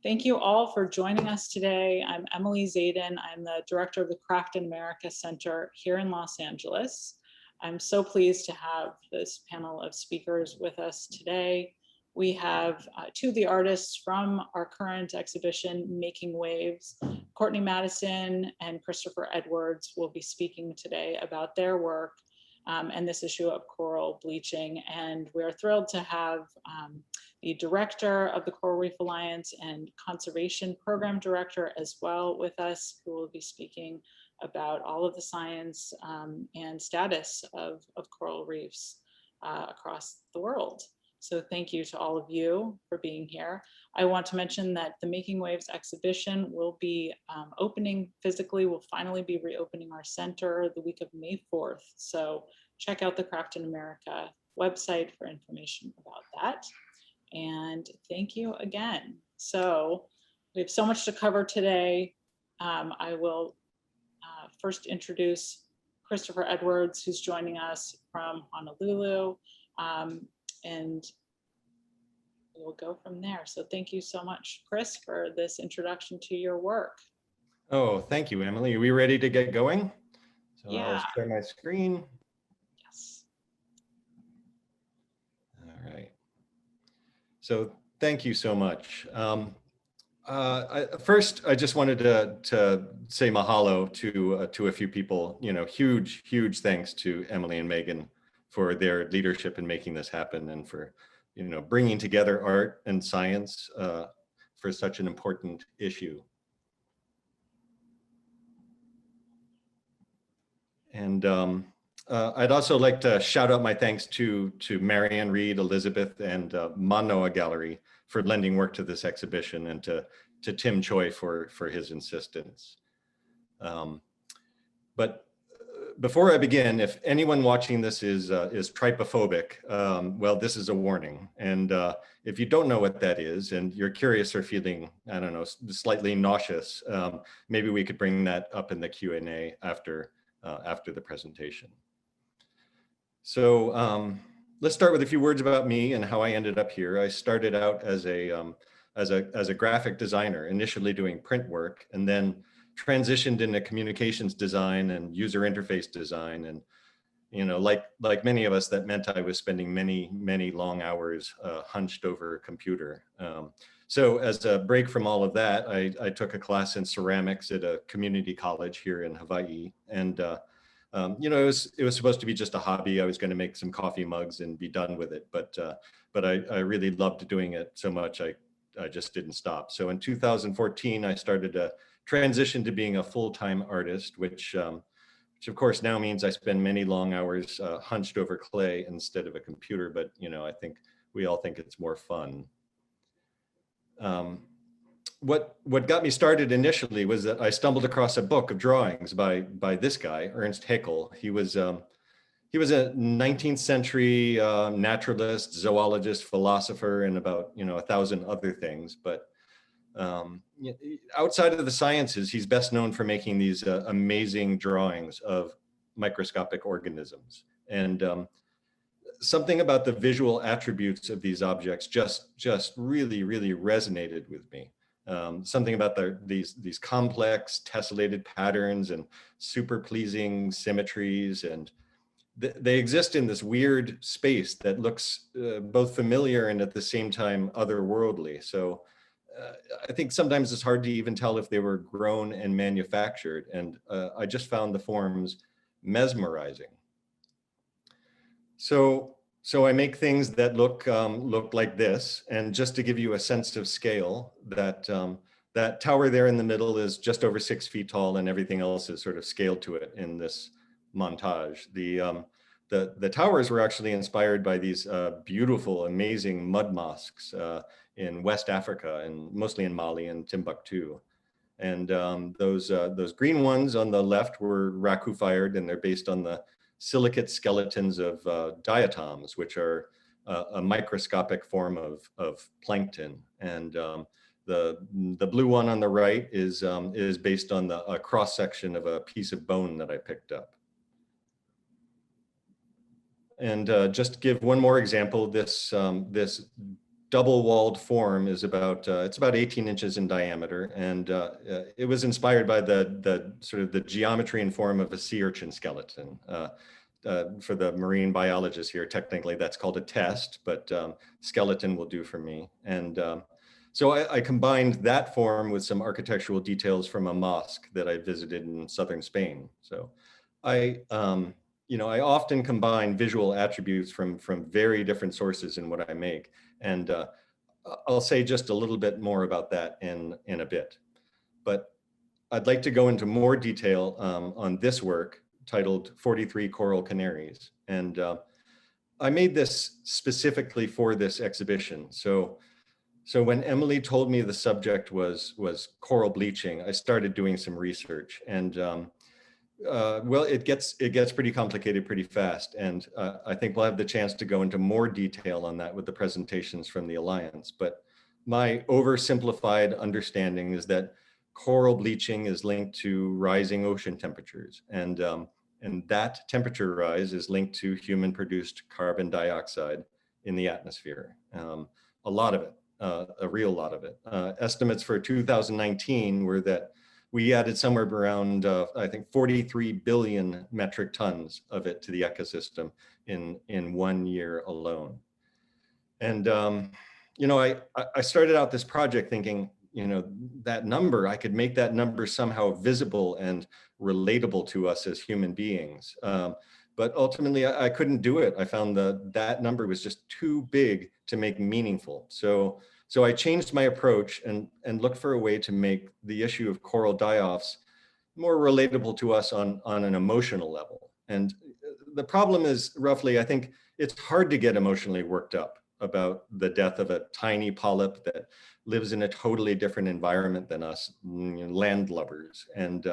Thank you all for joining us today. I'm Emily Zayden. I'm the director of the Craft in America Center here in Los Angeles. I'm so pleased to have this panel of speakers with us today. We have two of the artists from our current exhibition, Making Waves. Courtney Madison and Christopher Edwards will be speaking today about their work and this issue of coral bleaching. And we're thrilled to have the director of the Coral Reef Alliance and conservation program director as well with us, who will be speaking about all of the science and status of coral reefs across the world. So thank you to all of you for being here. I want to mention that the Making Waves exhibition will be opening physically. We'll finally be reopening our center the week of May 4th. So check out the Craft in America website for information about that. And thank you again. So we have so much to cover today. I will first introduce Christopher Edwards, who's joining us from Honolulu. And we'll go from there. So thank you so much, Chris, for this introduction to your work. Oh, thank you, Emily. Are we ready to get going? So Yeah. I'll share my screen. Yes. All right. So thank you so much. First, I just wanted to say mahalo to a few people. You know, huge thanks to Emily and Megan for their leadership in making this happen and for, you know, bringing together art and science for such an important issue. And I'd also like to shout out my thanks to Marianne Reed, Elizabeth, and Manoa Gallery for lending work to this exhibition, and to Tim Choi for his insistence. But before I begin, if anyone watching this is trypophobic, well, this is a warning. And if you don't know what that is and you're curious or feeling, I don't know, slightly nauseous, maybe we could bring that up in the Q&A after the presentation. So let's start with a few words about me and how I ended up here. I started out as a graphic designer, initially doing print work, and then transitioned into communications design and user interface design. And, you know, like many of us, that meant I was spending many long hours hunched over a computer. So as a break from all of that, I took a class in ceramics at a community college here in Hawaii. And, you know, it was supposed to be just a hobby. I was going to make some coffee mugs and be done with it. But I really loved doing it so much, I just didn't stop. So in 2014, I started a transition to being a full-time artist, which of course now means I spend many long hours hunched over clay instead of a computer, but you know, I think we all think it's more fun. What got me started initially was that I stumbled across a book of drawings by this guy, Ernst Haeckel. He was a 19th century naturalist, zoologist, philosopher, and about, you know, 1,000 other things. But outside of the sciences, he's best known for making these amazing drawings of microscopic organisms. And something about the visual attributes of these objects just really resonated with me. Something about these complex tessellated patterns and super pleasing symmetries, and they exist in this weird space that looks both familiar and at the same time otherworldly. So I think sometimes it's hard to even tell if they were grown and manufactured, and I just found the forms mesmerizing. So I make things that look like this, and just to give you a sense of scale, that tower there in the middle is just over 6 feet tall, and everything else is sort of scaled to it in this montage. The towers were actually inspired by these beautiful, amazing mud mosques in West Africa, and mostly in Mali and Timbuktu. And those green ones on the left were raku fired, and they're based on the silicate skeletons of diatoms, which are a microscopic form of plankton. And the blue one on the right is based on a cross section of a piece of bone that I picked up. And just to give one more example, this double-walled form is about it's about 18 inches in diameter, and it was inspired by the sort of the geometry and form of a sea urchin skeleton. For the marine biologists here, technically that's called a test, but skeleton will do for me. And so I combined that form with some architectural details from a mosque that I visited in southern Spain. So I, I often combine visual attributes from very different sources in what I make. And I'll say just a little bit more about that in a bit. But I'd like to go into more detail on this work titled 43 Coral Canaries. And I made this specifically for this exhibition. So when Emily told me the subject was coral bleaching, I started doing some research. And well, it gets pretty complicated pretty fast. And I think we'll have the chance to go into more detail on that with the presentations from the Alliance. But my oversimplified understanding is that coral bleaching is linked to rising ocean temperatures. And that temperature rise is linked to human produced carbon dioxide in the atmosphere. A lot of it, a real lot of it. Estimates for 2019 were that we added somewhere around, I think, 43 billion metric tons of it to the ecosystem in 1 year alone. And, I started out this project thinking, that number, I could make that number somehow visible and relatable to us as human beings. But ultimately, I couldn't do it. I found that number was just too big to make meaningful. So I changed my approach and looked for a way to make the issue of coral die-offs more relatable to us on an emotional level. And the problem is roughly, I think it's hard to get emotionally worked up about the death of a tiny polyp that lives in a totally different environment than us, landlubbers. And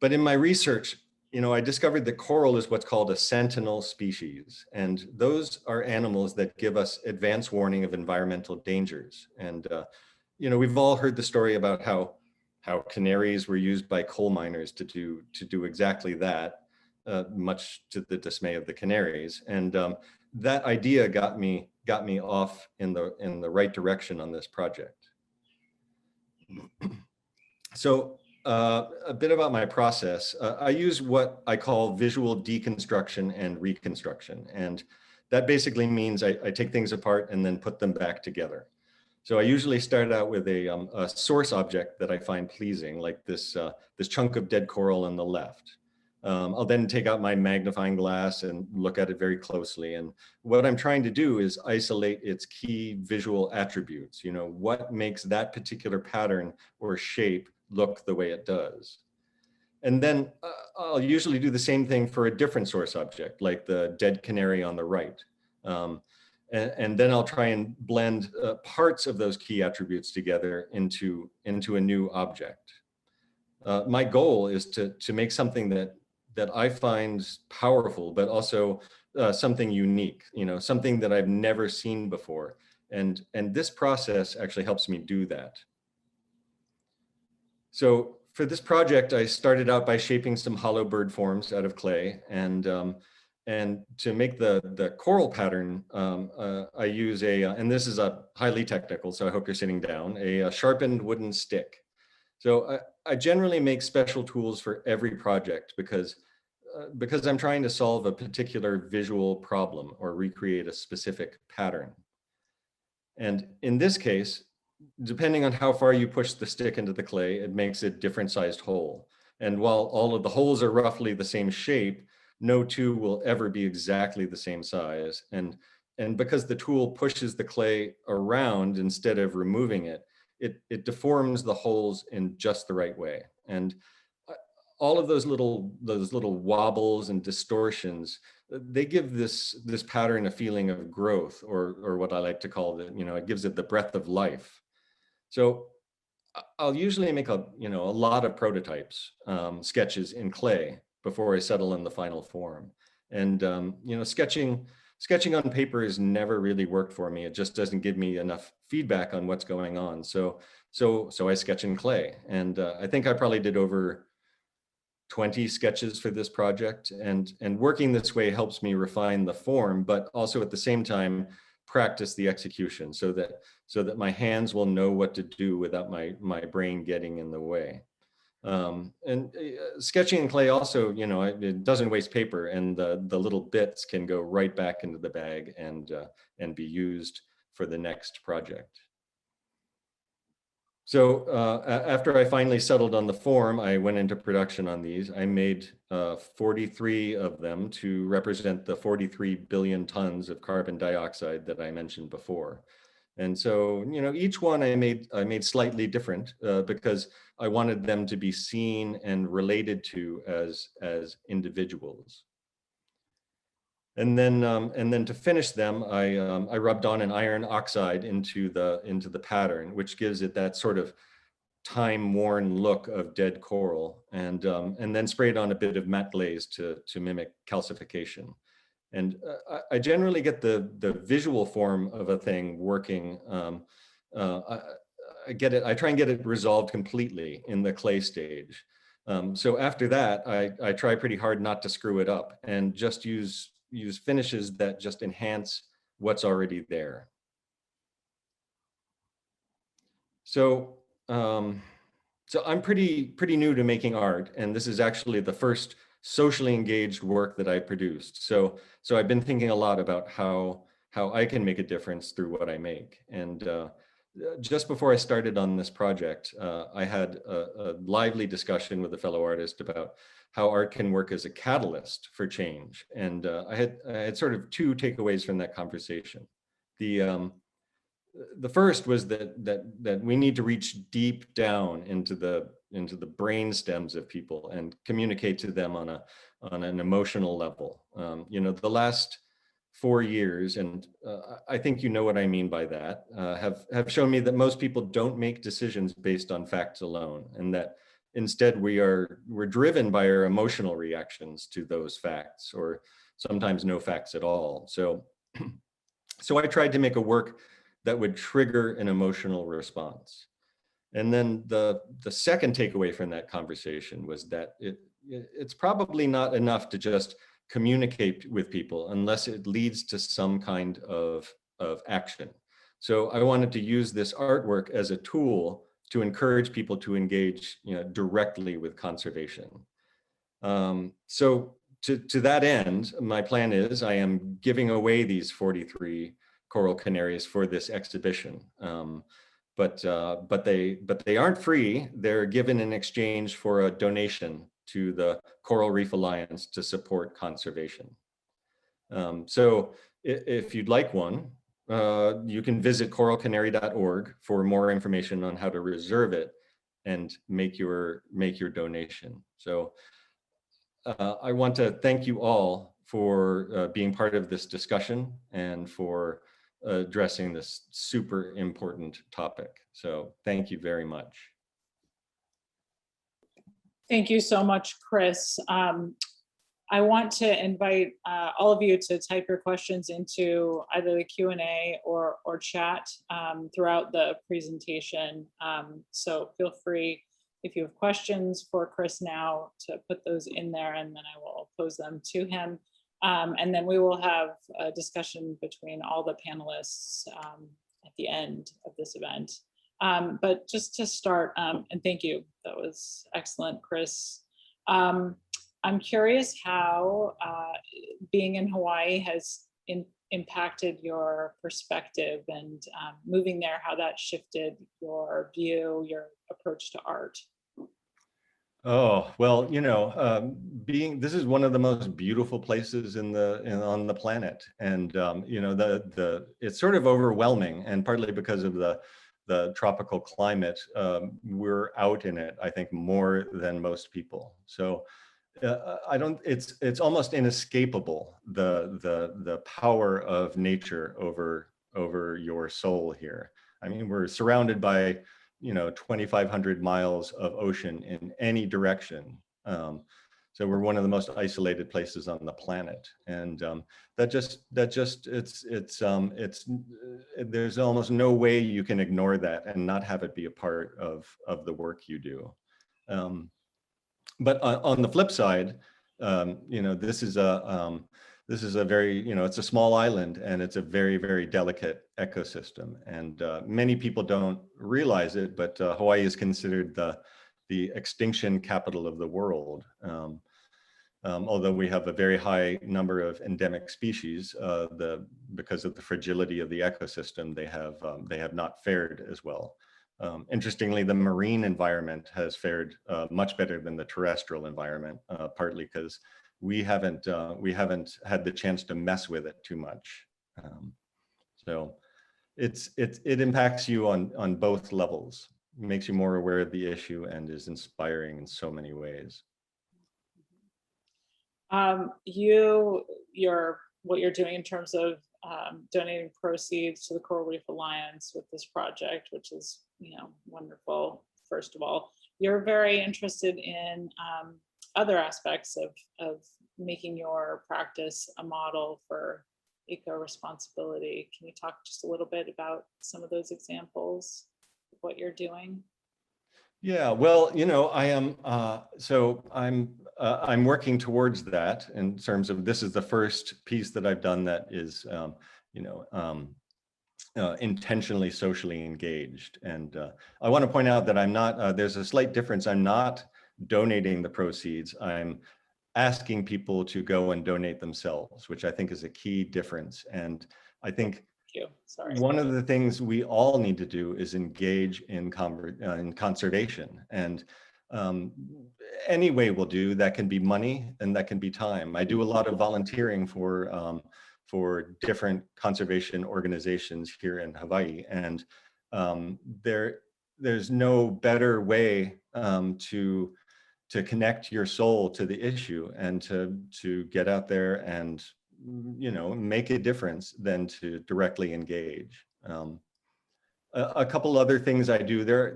but in my research, I discovered that coral is what's called a sentinel species. And those are animals that give us advance warning of environmental dangers. And, we've all heard the story about how canaries were used by coal miners to do exactly that, much to the dismay of the canaries. And that idea got me off in the right direction on this project. So a bit about my process. I use what I call visual deconstruction and reconstruction. And that basically means I take things apart and then put them back together. So I usually start out with a source object that I find pleasing, like this chunk of dead coral on the left. I'll then take out my magnifying glass and look at it very closely. And what I'm trying to do is isolate its key visual attributes. What makes that particular pattern or shape look the way it does. And then I'll usually do the same thing for a different source object, like the dead canary on the right. And then I'll try and blend parts of those key attributes together into a new object. My goal is to make something that I find powerful, but also something unique, something that I've never seen before. And this process actually helps me do that. So for this project, I started out by shaping some hollow bird forms out of clay. And to make the coral pattern, I use and this is a highly technical, so I hope you're sitting down, a sharpened wooden stick. So I generally make special tools for every project because I'm trying to solve a particular visual problem or recreate a specific pattern. And in this case, depending on how far you push the stick into the clay, it makes a different sized hole. And while all of the holes are roughly the same shape, no two will ever be exactly the same size. And because the tool pushes the clay around instead of removing it, it deforms the holes in just the right way. And all of those little wobbles and distortions, they give this pattern a feeling of growth, or what I like to call it gives it the breath of life. So I'll usually make a lot of prototypes, sketches in clay before I settle in the final form. And sketching on paper has never really worked for me. It just doesn't give me enough feedback on what's going on. So I sketch in clay, and I think I probably did over 20 sketches for this project, and working this way helps me refine the form, but also at the same time practice the execution so that my hands will know what to do without my brain getting in the way. Sketching in clay also, it doesn't waste paper, and the little bits can go right back into the bag and be used for the next project. So after I finally settled on the form, I went into production on these. I made 43 of them to represent the 43 billion tons of carbon dioxide that I mentioned before. And so, each one I made slightly different because I wanted them to be seen and related to as individuals. And then to finish them, I rubbed on an iron oxide into the pattern, which gives it that sort of time-worn look of dead coral, and then sprayed on a bit of matte glaze to mimic calcification. And I generally get the visual form of a thing working. I get it. I try and get it resolved completely in the clay stage. So after that, I try pretty hard not to screw it up and just use finishes that just enhance what's already there. So so I'm pretty new to making art, and this is actually the first socially engaged work that I produced. So I've been thinking a lot about how I can make a difference through what I make. And just before I started on this project, I had a lively discussion with a fellow artist about how art can work as a catalyst for change. And I had sort of two takeaways from that conversation. The first was that we need to reach deep down into the brain stems of people and communicate to them on an emotional level. The last 4 years, and I think you know what I mean by that, have shown me that most people don't make decisions based on facts alone, and that instead we're driven by our emotional reactions to those facts, or sometimes no facts at all. So I tried to make a work that would trigger an emotional response. And then the second takeaway from that conversation was that it's probably not enough to just communicate with people unless it leads to some kind of action. So I wanted to use this artwork as a tool to encourage people to engage directly with conservation. So to that end, my plan is I am giving away these 43 coral canaries for this exhibition. But they aren't free. They're given in exchange for a donation to the Coral Reef Alliance to support conservation. So if you'd like one, you can visit coralcanary.org for more information on how to reserve it and make your donation. So I want to thank you all for being part of this discussion and for addressing this super important topic. So thank you very much. Thank you so much, Chris. I want to invite all of you to type your questions into either the Q&A or chat throughout the presentation. So feel free, if you have questions for Chris now, to put those in there, and then I will pose them to him. And then we will have a discussion between all the panelists at the end of this event. But just to start, and thank you, that was excellent, Chris. I'm curious how being in Hawaii has impacted your perspective, and moving there, how that shifted your view, your approach to art. Oh, well, this is one of the most beautiful places on the planet, and it's sort of overwhelming, and partly because of the tropical climate, we're out in it, I think, more than most people. So it's almost inescapable, the power of nature over your soul here. I mean, we're surrounded by 2,500 miles of ocean in any direction. So we're one of the most isolated places on the planet, and there's almost no way you can ignore that and not have it be a part of the work you do. But on the flip side, this is this is a very, it's a small island, and it's a very, very delicate ecosystem. And many people don't realize it, but Hawaii is considered the extinction capital of the world. Although we have a very high number of endemic species, because of the fragility of the ecosystem, they have not fared as well. Interestingly, the marine environment has fared much better than the terrestrial environment, partly because we haven't had the chance to mess with it too much. So it impacts you on both levels. It makes you more aware of the issue and is inspiring in so many ways. What you're doing in terms of donating proceeds to the Coral Reef Alliance with this project, which is, wonderful. First of all, you're very interested in other aspects of making your practice a model for eco-responsibility. Can you talk just a little bit about some of those examples of what you're doing? Yeah, well, I am, I'm working towards that in terms of, this is the first piece that I've done that is, intentionally socially engaged. And I want to point out that I'm not, there's a slight difference. I'm not donating the proceeds. I'm asking people to go and donate themselves, which I think is a key difference. And I think one of the things we all need to do is engage in conservation. And any way will do. That can be money and that can be time. I do a lot of volunteering for different conservation organizations here in Hawaii. And there's no better way to connect your soul to the issue and to get out there and make a difference than to directly engage. A couple other things I do there,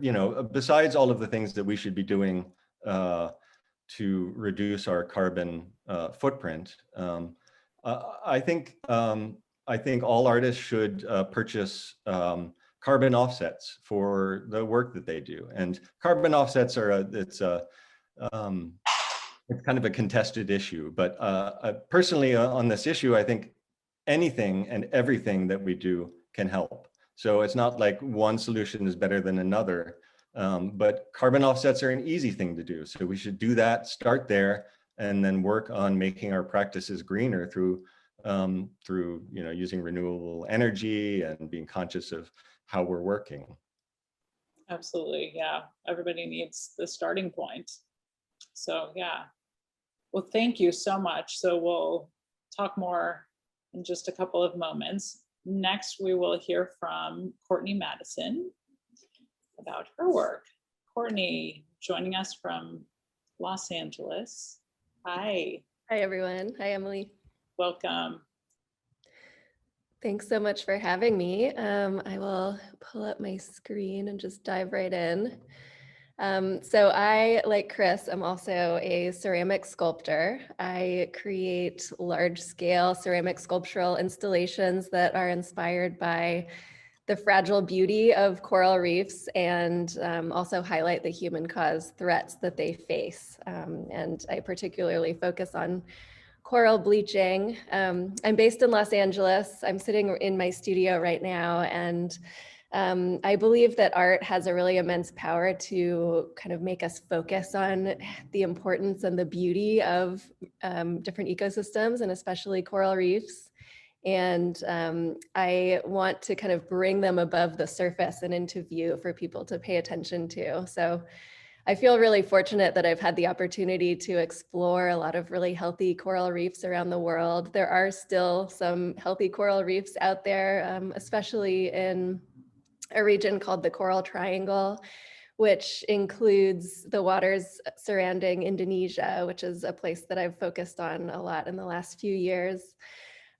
besides all of the things that we should be doing to reduce our carbon footprint, I think all artists should purchase carbon offsets for the work that they do. And carbon offsets are it's kind of a contested issue, but personally on this issue, I think anything and everything that we do can help. So it's not like one solution is better than another, but carbon offsets are an easy thing to do. So we should do that, start there, and then work on making our practices greener through using renewable energy and being conscious of how we're working. Absolutely, yeah. Everybody needs the starting point. So yeah, well, thank you so much. So we'll talk more in just a couple of moments. Next, we will hear from Courtney Madison about her work. Courtney, joining us from Los Angeles. Hi. Hi, everyone. Hi, Emily. Welcome. Thanks so much for having me. I will pull up my screen and just dive right in. So I, like Chris, I'm also a ceramic sculptor. I create large-scale ceramic sculptural installations that are inspired by the fragile beauty of coral reefs and also highlight the human-caused threats that they face. And I particularly focus on coral bleaching. I'm based in Los Angeles. I'm sitting in my studio right now, and I believe that art has a really immense power to kind of make us focus on the importance and the beauty of different ecosystems, and especially coral reefs. And I want to kind of bring them above the surface and into view for people to pay attention to. So I feel really fortunate that I've had the opportunity to explore a lot of really healthy coral reefs around the world. There are still some healthy coral reefs out there, especially in a region called the Coral Triangle, which includes the waters surrounding Indonesia, which is a place that I've focused on a lot in the last few years.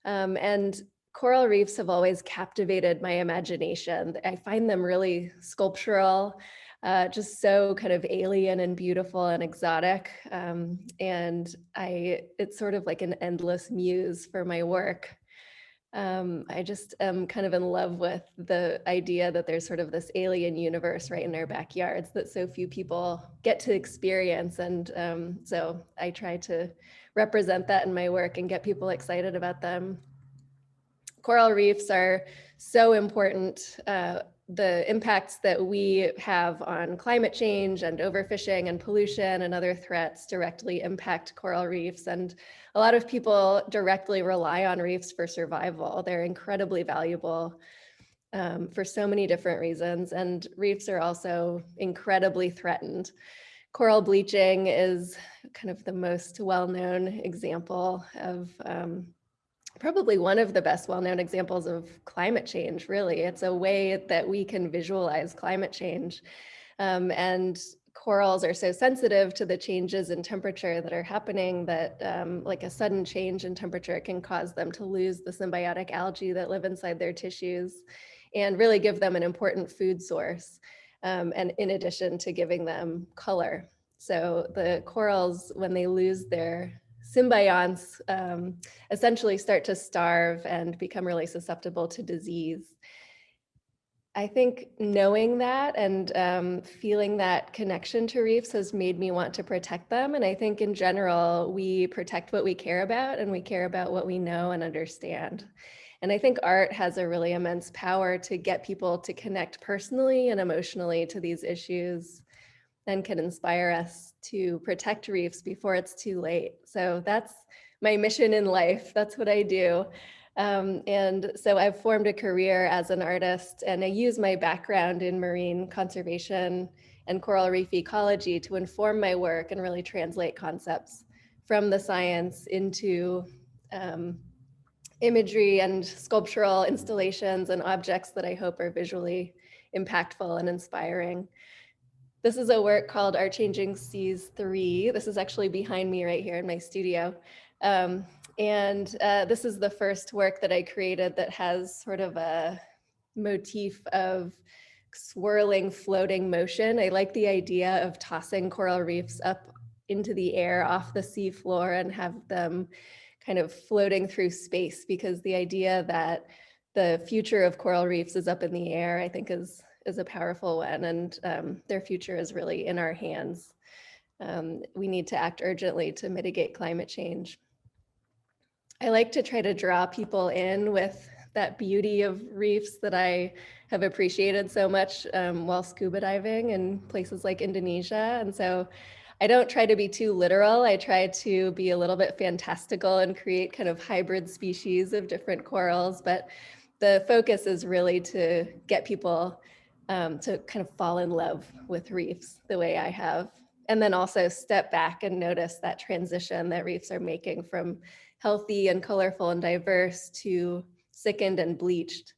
And coral reefs have always captivated my imagination. I find them really sculptural, just so kind of alien and beautiful and exotic. And it's sort of like an endless muse for my work. I just am kind of in love with the idea that there's sort of this alien universe right in our backyards that so few people get to experience. And so I try to represent that in my work and get people excited about them. Coral reefs are so important. The impacts that we have on climate change and overfishing and pollution and other threats directly impact coral reefs. And a lot of people directly rely on reefs for survival. They're incredibly valuable for so many different reasons. And reefs are also incredibly threatened. Coral bleaching is kind of the most well-known example of probably one of the best well-known examples of climate change, really. It's a way that we can visualize climate change. And corals are so sensitive to the changes in temperature that are happening that like a sudden change in temperature can cause them to lose the symbiotic algae that live inside their tissues and really give them an important food source. And in addition to giving them color. So the corals, when they lose their symbionts, essentially start to starve and become really susceptible to disease. I think knowing that and feeling that connection to reefs has made me want to protect them. And I think in general, we protect what we care about and we care about what we know and understand. And I think art has a really immense power to get people to connect personally and emotionally to these issues and can inspire us to protect reefs before it's too late. So that's my mission in life. That's what I do. And so I've formed a career as an artist, and I use my background in marine conservation and coral reef ecology to inform my work and really translate concepts from the science into imagery and sculptural installations and objects that I hope are visually impactful and inspiring. This is a work called Our Changing Seas 3. This is actually behind me right here in my studio. This is the first work that I created that has sort of a motif of swirling, floating motion. I like the idea of tossing coral reefs up into the air off the sea floor and have them kind of floating through space, because the idea that the future of coral reefs is up in the air, I think is a powerful one, and their future is really in our hands. We need to act urgently to mitigate climate change. I like to try to draw people in with that beauty of reefs that I have appreciated so much while scuba diving in places like Indonesia. And so I don't try to be too literal. I try to be a little bit fantastical and create kind of hybrid species of different corals. But the focus is really to get people to kind of fall in love with reefs the way I have. And then also step back and notice that transition that reefs are making from healthy and colorful and diverse to sickened and bleached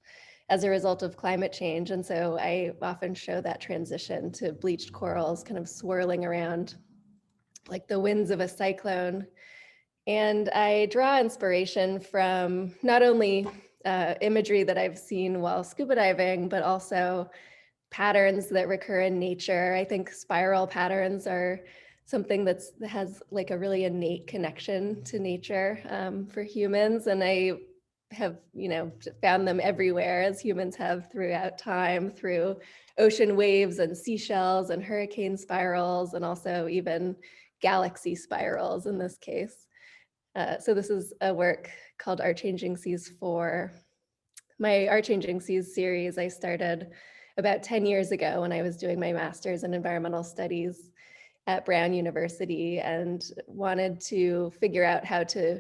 as a result of climate change. And so I often show that transition to bleached corals kind of swirling around like the winds of a cyclone. And I draw inspiration from not only imagery that I've seen while scuba diving, but also patterns that recur in nature. I think spiral patterns are something that has like a really innate connection to nature for humans. And I have, found them everywhere, as humans have throughout time, through ocean waves and seashells and hurricane spirals, and also even galaxy spirals in this case. So this is a work called Our Changing Seas 4. My Our Changing Seas series I started about 10 years ago when I was doing my master's in environmental studies at Brown University, and wanted to figure out how to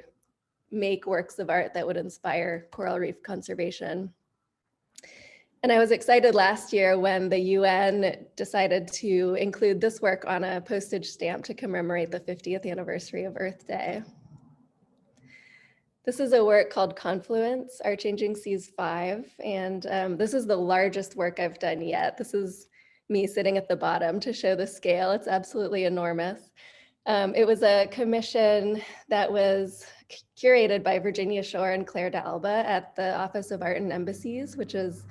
make works of art that would inspire coral reef conservation. And I was excited last year when the UN decided to include this work on a postage stamp to commemorate the 50th anniversary of Earth Day. This is a work called Confluence, Our Changing Seas 5, and this is the largest work I've done yet. This is me sitting at the bottom to show the scale. It's absolutely enormous. It was a commission that was curated by Virginia Shore and Claire D'Alba at the Office of Art and Embassies, which is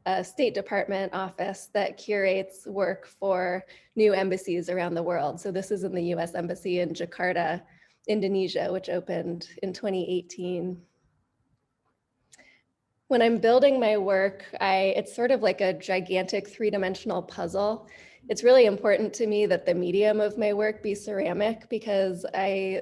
a State Department office that curates work for new embassies around the world. So this is in the U.S. Embassy in Jakarta, Indonesia, which opened in 2018. When I'm building my work, it's sort of like a gigantic three-dimensional puzzle. It's really important to me that the medium of my work be ceramic because I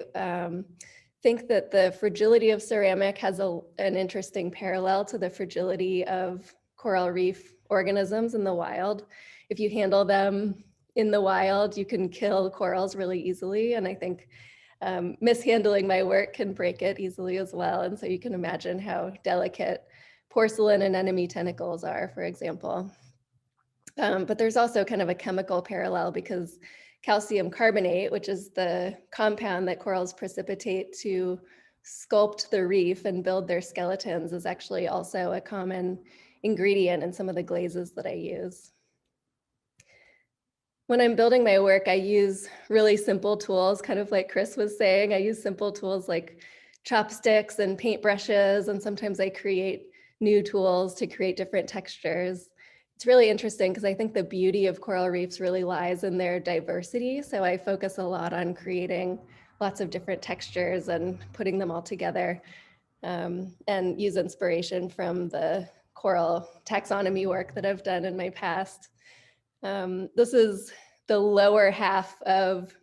think that the fragility of ceramic has an interesting parallel to the fragility of coral reef organisms in the wild. If you handle them in the wild, you can kill corals really easily. And I think mishandling my work can break it easily as well. And so you can imagine how delicate porcelain anemone tentacles are, for example. But there's also kind of a chemical parallel because calcium carbonate, which is the compound that corals precipitate to sculpt the reef and build their skeletons, is actually also a common ingredient in some of the glazes that I use. When I'm building my work, I use really simple tools, kind of like Chris was saying. I use simple tools like chopsticks and paintbrushes, and sometimes I create new tools to create different textures. It's really interesting because I think the beauty of coral reefs really lies in their diversity. So I focus a lot on creating lots of different textures and putting them all together, and use inspiration from the coral taxonomy work that I've done in my past. This is the lower half of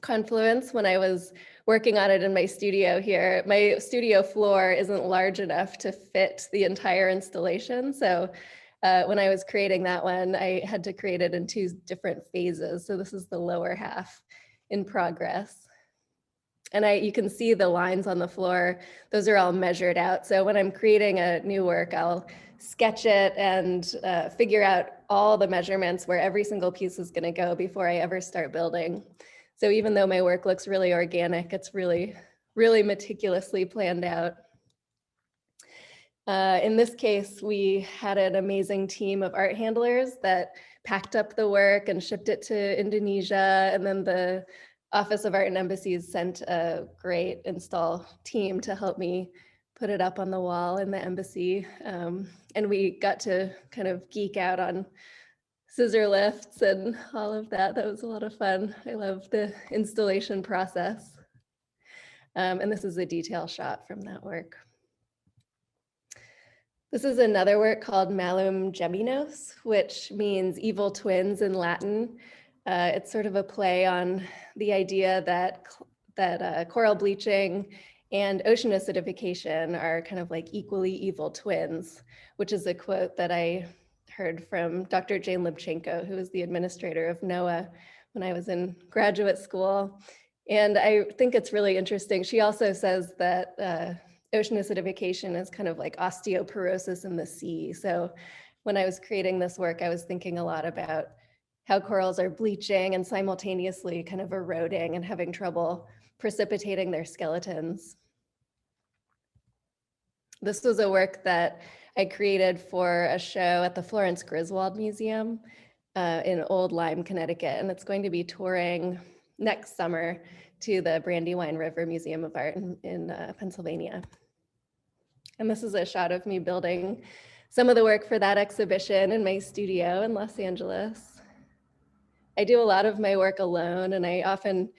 Confluence when I was working on it in my studio here. My studio floor isn't large enough to fit the entire installation. So when I was creating that one, I had to create it in 2 different phases. So this is the lower half in progress. And you can see the lines on the floor. Those are all measured out. So when I'm creating a new work, I'll sketch it and figure out all the measurements where every single piece is going to go before I ever start building. So even though my work looks really organic, it's really, really meticulously planned out. In this case, we had an amazing team of art handlers that packed up the work and shipped it to Indonesia. And then the Office of Art and Embassies sent a great install team to help me put it up on the wall in the embassy. And we got to kind of geek out on scissor lifts and all of that. That was a lot of fun. I love the installation process. And this is a detail shot from that work. This is another work called Malum Geminos, which means evil twins in Latin. It's sort of a play on the idea that coral bleaching and ocean acidification are kind of like equally evil twins, which is a quote that I heard from Dr. Jane Lubchenco, who was the administrator of NOAA when I was in graduate school. And I think it's really interesting. She also says that ocean acidification is kind of like osteoporosis in the sea. So when I was creating this work, I was thinking a lot about how corals are bleaching and simultaneously kind of eroding and having trouble precipitating their skeletons. This was a work that I created for a show at the Florence Griswold Museum in Old Lyme, Connecticut, and it's going to be touring next summer to the Brandywine River Museum of Art in Pennsylvania. And this is a shot of me building some of the work for that exhibition in my studio in Los Angeles. I do a lot of my work alone, and I often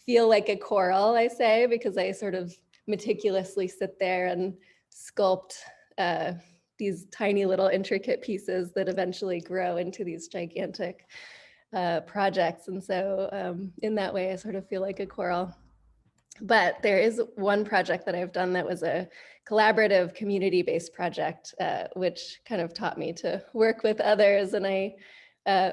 feel like a coral, I say, because I sort of meticulously sit there and sculpt these tiny little intricate pieces that eventually grow into these gigantic projects. And so in that way, I sort of feel like a coral. But there is one project that I've done that was a collaborative community-based project, which kind of taught me to work with others. And I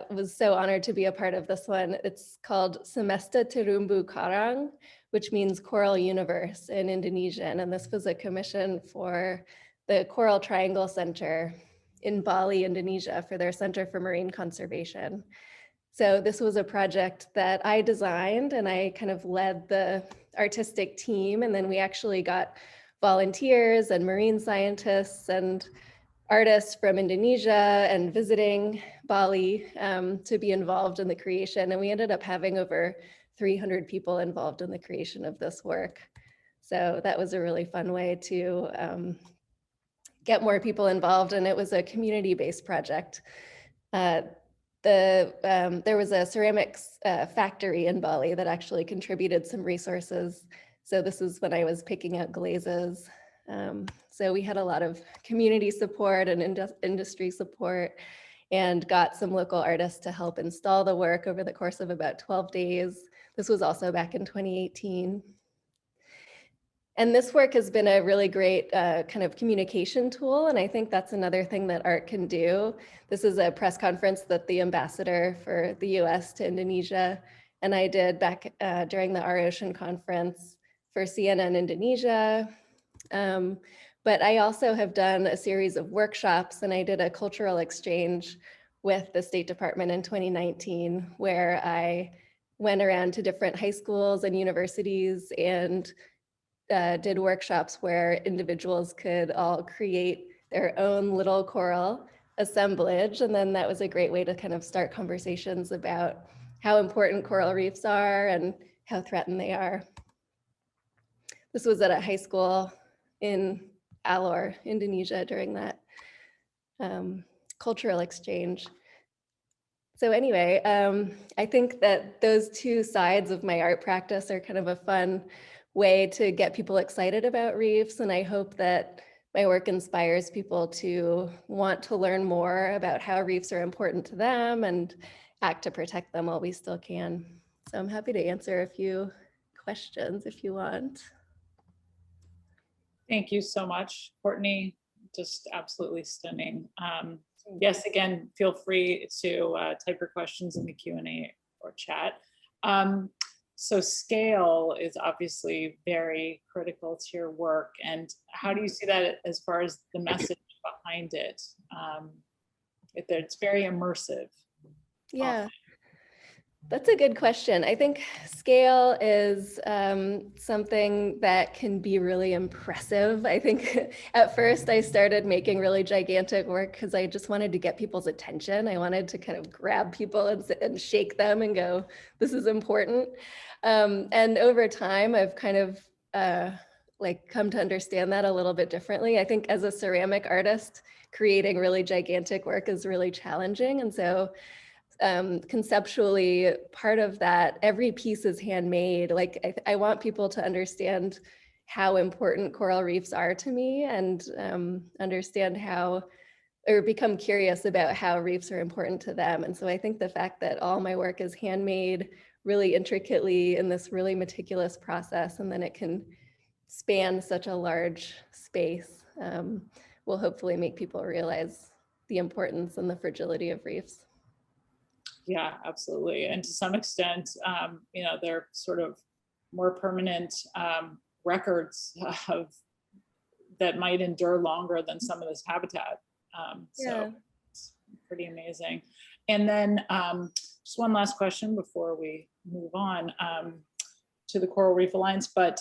was so honored to be a part of this one. It's called Semesta Terumbu Karang, which means coral universe in Indonesian. And this was a commission for the Coral Triangle Center in Bali, Indonesia, for their Center for Marine Conservation. So this was a project that I designed, and I kind of led the artistic team. And then we actually got volunteers and marine scientists and artists from Indonesia and visiting Bali to be involved in the creation. And we ended up having over 300 people involved in the creation of this work. So that was a really fun way to get more people involved. And it was a community-based project. There was a ceramics factory in Bali that actually contributed some resources. So this is when I was picking out glazes. So we had a lot of community support and industry support, and got some local artists to help install the work over the course of about 12 days. This was also back in 2018. And this work has been a really great kind of communication tool. And I think that's another thing that art can do. This is a press conference that the ambassador for the US to Indonesia and I did back during the Our Ocean conference for CNN Indonesia. But I also have done a series of workshops, and I did a cultural exchange with the State Department in 2019, where I went around to different high schools and universities and did workshops where individuals could all create their own little coral assemblage. And then that was a great way to kind of start conversations about how important coral reefs are and how threatened they are. This was at a high school in Alor, Indonesia, during that cultural exchange. So anyway, I think that those two sides of my art practice are kind of a fun way to get people excited about reefs. And I hope that my work inspires people to want to learn more about how reefs are important to them and act to protect them while we still can. So I'm happy to answer a few questions if you want. Thank you so much, Courtney. Just absolutely stunning. Yes, again, feel free to type your questions in the Q&A or chat. So scale is obviously very critical to your work. And how do you see that as far as the message behind it? It's very immersive. Yeah. Often. That's a good question. I think scale is something that can be really impressive. I think at first I started making really gigantic work because I just wanted to get people's attention. I wanted to kind of grab people and shake them and go, this is important. And over time, I've kind of come to understand that a little bit differently. I think as a ceramic artist, creating really gigantic work is really challenging. And so conceptually, part of that, every piece is handmade. Like I want people to understand how important coral reefs are to me and understand how, or become curious about how reefs are important to them. And so I think the fact that all my work is handmade really intricately in this really meticulous process, and then it can span such a large space, will hopefully make people realize the importance and the fragility of reefs. Yeah, absolutely. And to some extent, they're sort of more permanent records of that might endure longer than some of this habitat. So it's pretty amazing. And then just one last question before we move on to the Coral Reef Alliance. But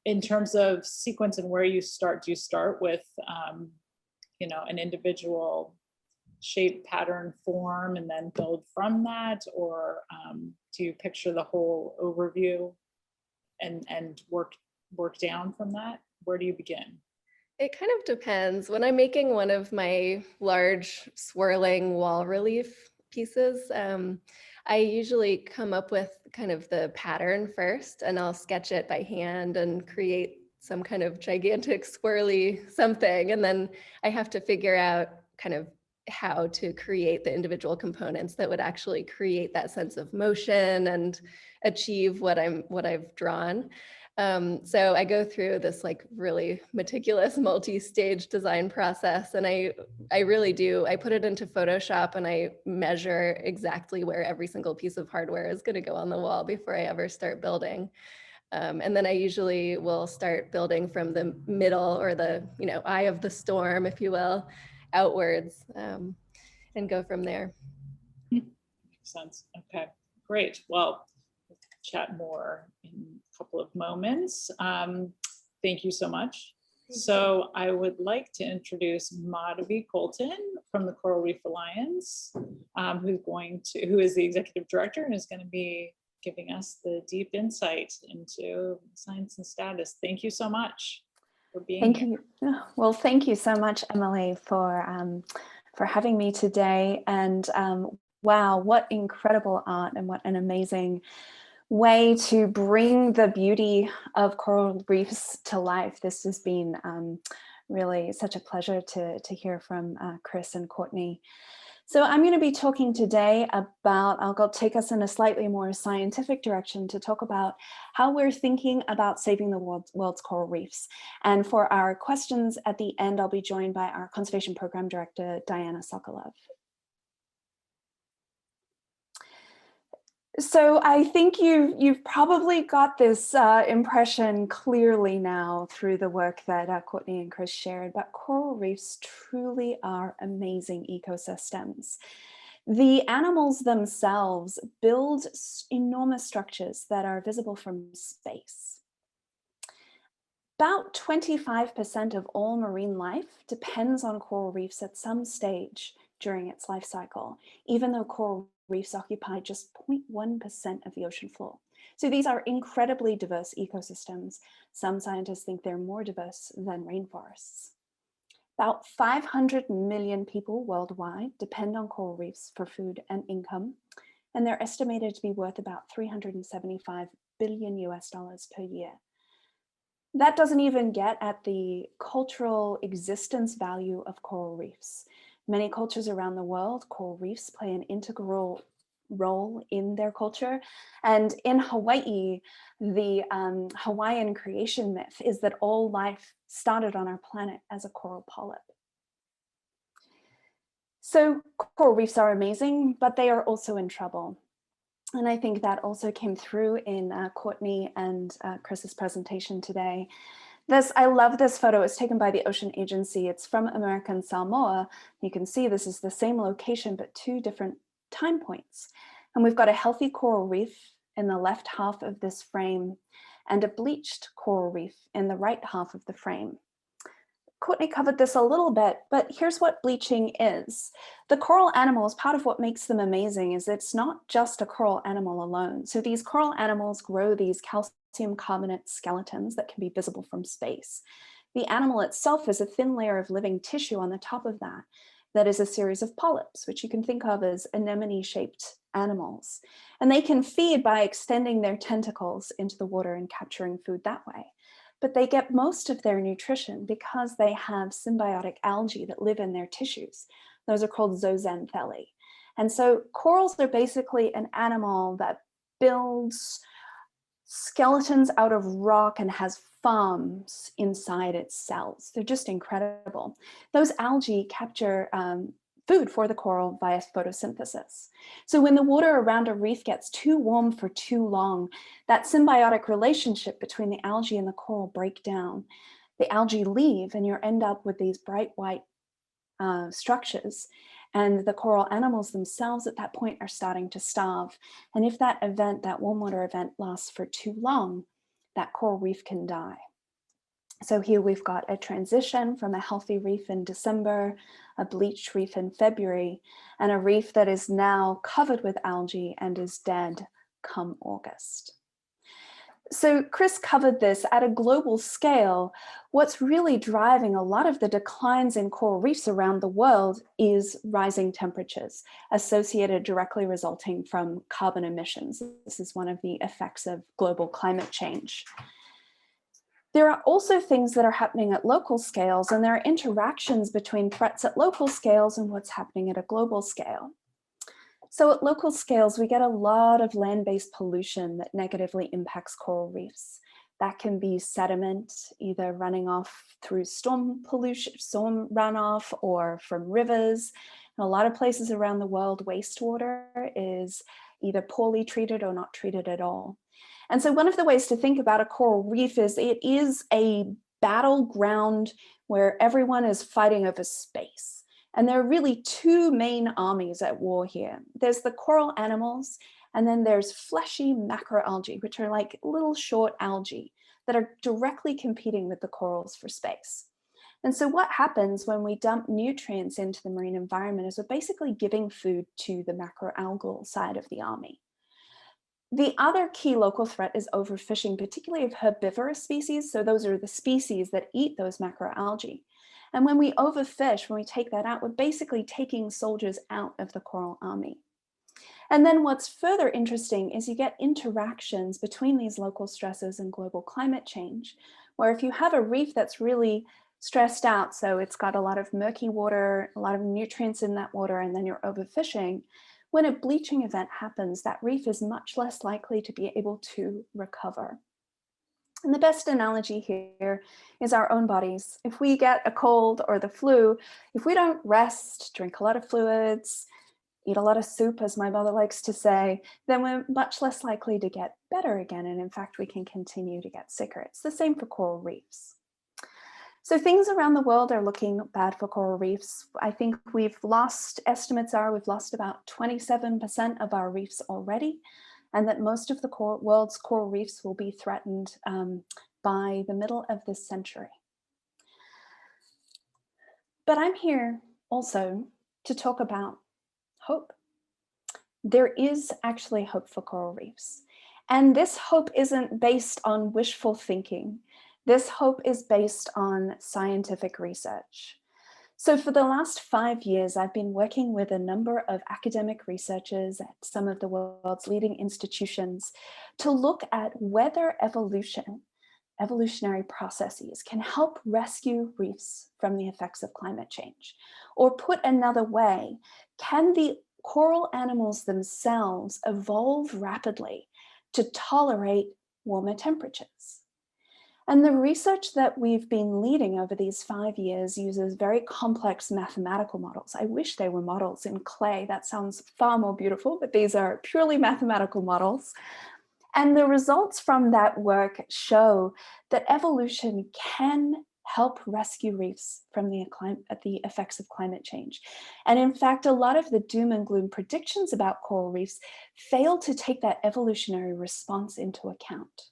in terms of sequence and where you start, do you start with, an individual shape, pattern, form, and then build from that? Or do you picture the whole overview and work down from that? Where do you begin? It kind of depends. When I'm making one of my large swirling wall relief pieces, I usually come up with kind of the pattern first, and I'll sketch it by hand and create some kind of gigantic swirly something. And then I have to figure out kind of how to create the individual components that would actually create that sense of motion and achieve what I've drawn. So I go through this like really meticulous multi-stage design process, and I really do. I put it into Photoshop and I measure exactly where every single piece of hardware is going to go on the wall before I ever start building. And then I usually will start building from the middle, or the eye of the storm, if you will, outwards, and go from there. Makes sense. Okay, great. Well, we'll chat more in a couple of moments. Thank you so much. So I would like to introduce Madhavi Colton from the Coral Reef Alliance, who is the executive director and is going to be giving us the deep insight into science and status. Thank you so much for being here. Thank you. Well, thank you so much, Emily, for having me today. And wow, what incredible art and what an amazing way to bring the beauty of coral reefs to life. This has been really such a pleasure to hear from Chris and Courtney. So I'm going to be talking today about, I'll take us in a slightly more scientific direction to talk about how we're thinking about saving the world's coral reefs. And for our questions at the end, I'll be joined by our Conservation Program Director, Diana Sokolove. So I think you've probably got this impression clearly now through the work that Courtney and Chris shared, but coral reefs truly are amazing ecosystems. The animals themselves build enormous structures that are visible from space. About 25% of all marine life depends on coral reefs at some stage during its life cycle, even though coral reefs occupy just 0.1% of the ocean floor. So these are incredibly diverse ecosystems. Some scientists think they're more diverse than rainforests. About 500 million people worldwide depend on coral reefs for food and income, and they're estimated to be worth about $375 billion per year. That doesn't even get at the cultural existence value of coral reefs. Many cultures around the world, coral reefs play an integral role in their culture. And in Hawaii, the Hawaiian creation myth is that all life started on our planet as a coral polyp. So coral reefs are amazing, but they are also in trouble. And I think that also came through in Courtney and Chris's presentation today. I love this photo. It's taken by the Ocean Agency. It's from American Samoa. You can see this is the same location, but two different time points. And we've got a healthy coral reef in the left half of this frame and a bleached coral reef in the right half of the frame. Courtney covered this a little bit, but here's what bleaching is. The coral animals, part of what makes them amazing is it's not just a coral animal alone. So these coral animals grow these calcium carbonate skeletons that can be visible from space. The animal itself is a thin layer of living tissue on the top of that. That is a series of polyps, which you can think of as anemone-shaped animals. And they can feed by extending their tentacles into the water and capturing food that way. But they get most of their nutrition because they have symbiotic algae that live in their tissues. Those are called zooxanthellae. And so corals are basically an animal that builds skeletons out of rock and has farms inside its cells. They're just incredible. Those algae capture food for the coral via photosynthesis. So when the water around a reef gets too warm for too long, that symbiotic relationship between the algae and the coral break down. The algae leave and you end up with these bright white structures. And the coral animals themselves at that point are starting to starve. And if that event, that warm water event lasts for too long, that coral reef can die. So here we've got a transition from a healthy reef in December, a bleached reef in February, and a reef that is now covered with algae and is dead come August. So Chris covered this at a global scale. What's really driving a lot of the declines in coral reefs around the world is rising temperatures associated directly resulting from carbon emissions. This is one of the effects of global climate change. There are also things that are happening at local scales, and there are interactions between threats at local scales and what's happening at a global scale. So at local scales, we get a lot of land-based pollution that negatively impacts coral reefs. That can be sediment, either running off through storm pollution, storm runoff, or from rivers. In a lot of places around the world, wastewater is either poorly treated or not treated at all. And so one of the ways to think about a coral reef is it is a battleground where everyone is fighting over space. And there are really two main armies at war here. There's the coral animals, and then there's fleshy macroalgae, which are like little short algae that are directly competing with the corals for space. And so what happens when we dump nutrients into the marine environment is we're basically giving food to the macroalgal side of the army. The other key local threat is overfishing, particularly of herbivorous species. So those are the species that eat those macroalgae. And when we overfish, when we take that out, we're basically taking soldiers out of the coral army. And then what's further interesting is you get interactions between these local stresses and global climate change, where if you have a reef that's really stressed out, so it's got a lot of murky water, a lot of nutrients in that water, and then you're overfishing, when a bleaching event happens, that reef is much less likely to be able to recover. And the best analogy here is our own bodies. If we get a cold or the flu, if we don't rest, drink a lot of fluids, eat a lot of soup, as my mother likes to say, then we're much less likely to get better again. And in fact, we can continue to get sicker. It's the same for coral reefs. So things around the world are looking bad for coral reefs. I think estimates are we've lost about 27% of our reefs already, and that most of the world's coral reefs will be threatened by the middle of this century. But I'm here also to talk about hope. There is actually hope for coral reefs. And this hope isn't based on wishful thinking. This hope is based on scientific research. So for the last 5 years, I've been working with a number of academic researchers at some of the world's leading institutions to look at whether evolutionary processes can help rescue reefs from the effects of climate change. Or put another way, can the coral animals themselves evolve rapidly to tolerate warmer temperatures? And the research that we've been leading over these 5 years uses very complex mathematical models. I wish they were models in clay. That sounds far more beautiful, but these are purely mathematical models. And the results from that work show that evolution can help rescue reefs from the effects of climate change. And in fact, a lot of the doom and gloom predictions about coral reefs fail to take that evolutionary response into account.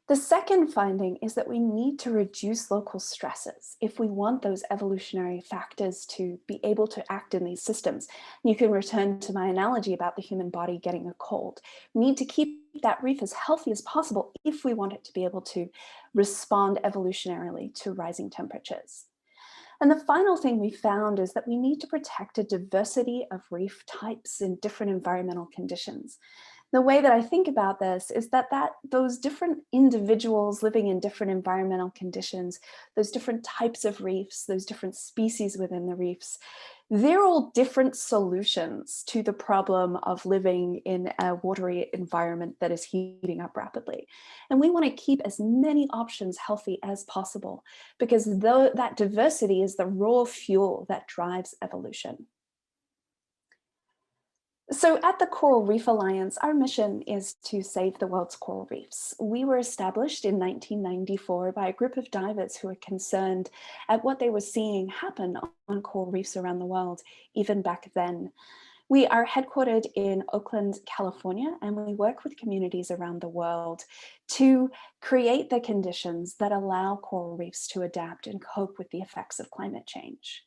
The second finding is that we need to reduce local stresses if we want those evolutionary factors to be able to act in these systems. You can return to my analogy about the human body getting a cold. We need to keep that reef as healthy as possible if we want it to be able to respond evolutionarily to rising temperatures. And the final thing we found is that we need to protect a diversity of reef types in different environmental conditions. The way that I think about this is that those different individuals living in different environmental conditions, those different types of reefs, those different species within the reefs, they're all different solutions to the problem of living in a watery environment that is heating up rapidly. And we want to keep as many options healthy as possible, because that diversity is the raw fuel that drives evolution. So at the Coral Reef Alliance, our mission is to save the world's coral reefs. We were established in 1994 by a group of divers who were concerned at what they were seeing happen on coral reefs around the world, even back then. We are headquartered in Oakland, California, and we work with communities around the world to create the conditions that allow coral reefs to adapt and cope with the effects of climate change.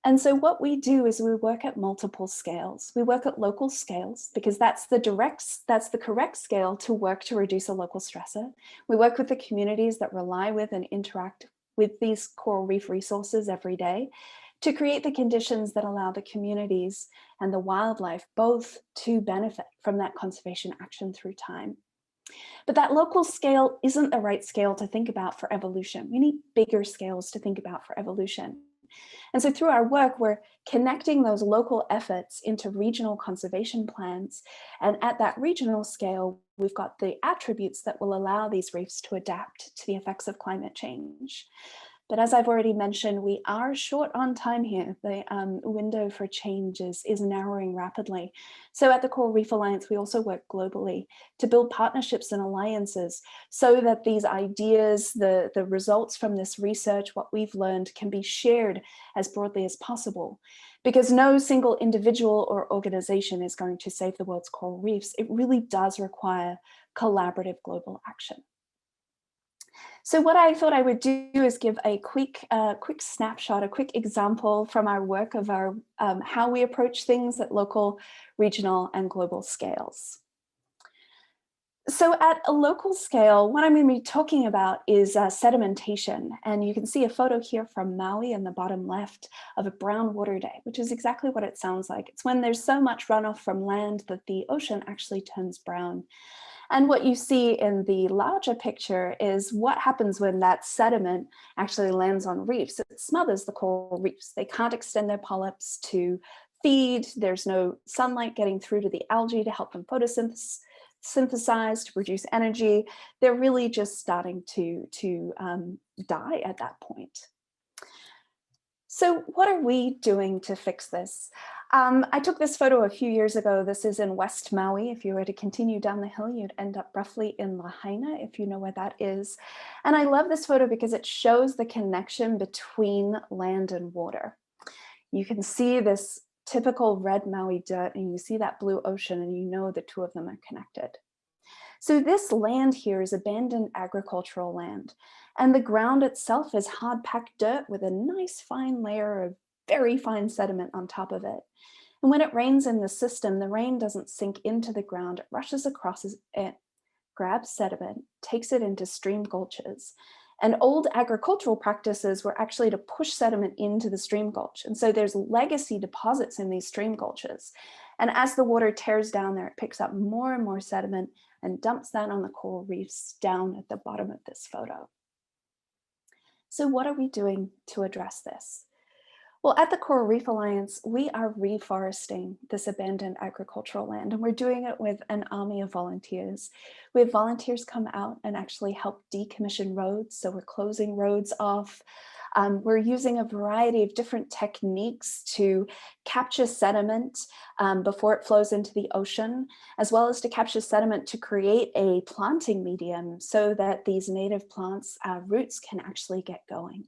And so what we do is we work at multiple scales. We work at local scales because that's the correct scale to work to reduce a local stressor. We work with the communities that rely with and interact with these coral reef resources every day to create the conditions that allow the communities and the wildlife both to benefit from that conservation action through time. But that local scale isn't the right scale to think about for evolution. We need bigger scales to think about for evolution. And so through our work, we're connecting those local efforts into regional conservation plans. And at that regional scale, we've got the attributes that will allow these reefs to adapt to the effects of climate change. But as I've already mentioned, we are short on time here. The window for change is narrowing rapidly. So at the Coral Reef Alliance, we also work globally to build partnerships and alliances so that these ideas, the results from this research, what we've learned, can be shared as broadly as possible. Because no single individual or organization is going to save the world's coral reefs. It really does require collaborative global action. So what I thought I would do is give a quick snapshot, a quick example from our work of how we approach things at local, regional, and global scales. So at a local scale, what I'm going to be talking about is sedimentation. And you can see a photo here from Maui in the bottom left of a brown water day, which is exactly what it sounds like. It's when there's so much runoff from land that the ocean actually turns brown. And what you see in the larger picture is what happens when that sediment actually lands on reefs. It smothers the coral reefs. They can't extend their polyps to feed. There's no sunlight getting through to the algae to help them photosynthesize, to produce energy. They're really just starting to die at that point. So what are we doing to fix this? I took this photo a few years ago. This is in West Maui. If you were to continue down the hill, you'd end up roughly in Lahaina, if you know where that is. And I love this photo because it shows the connection between land and water. You can see this typical red Maui dirt, and you see that blue ocean, and you know the two of them are connected. So this land here is abandoned agricultural land, and the ground itself is hard packed dirt with a nice fine layer of very fine sediment on top of it. And when it rains in the system, the rain doesn't sink into the ground, it rushes across it, grabs sediment, takes it into stream gulches. And old agricultural practices were actually to push sediment into the stream gulch. And so there's legacy deposits in these stream gulches. And as the water tears down there, it picks up more and more sediment and dumps that on the coral reefs down at the bottom of this photo. So what are we doing to address this? Well, at the Coral Reef Alliance, we are reforesting this abandoned agricultural land, and we're doing it with an army of volunteers. We have volunteers come out and actually help decommission roads, so we're closing roads off. We're using a variety of different techniques to capture sediment before it flows into the ocean, as well as to capture sediment to create a planting medium so that these native plants' roots can actually get going.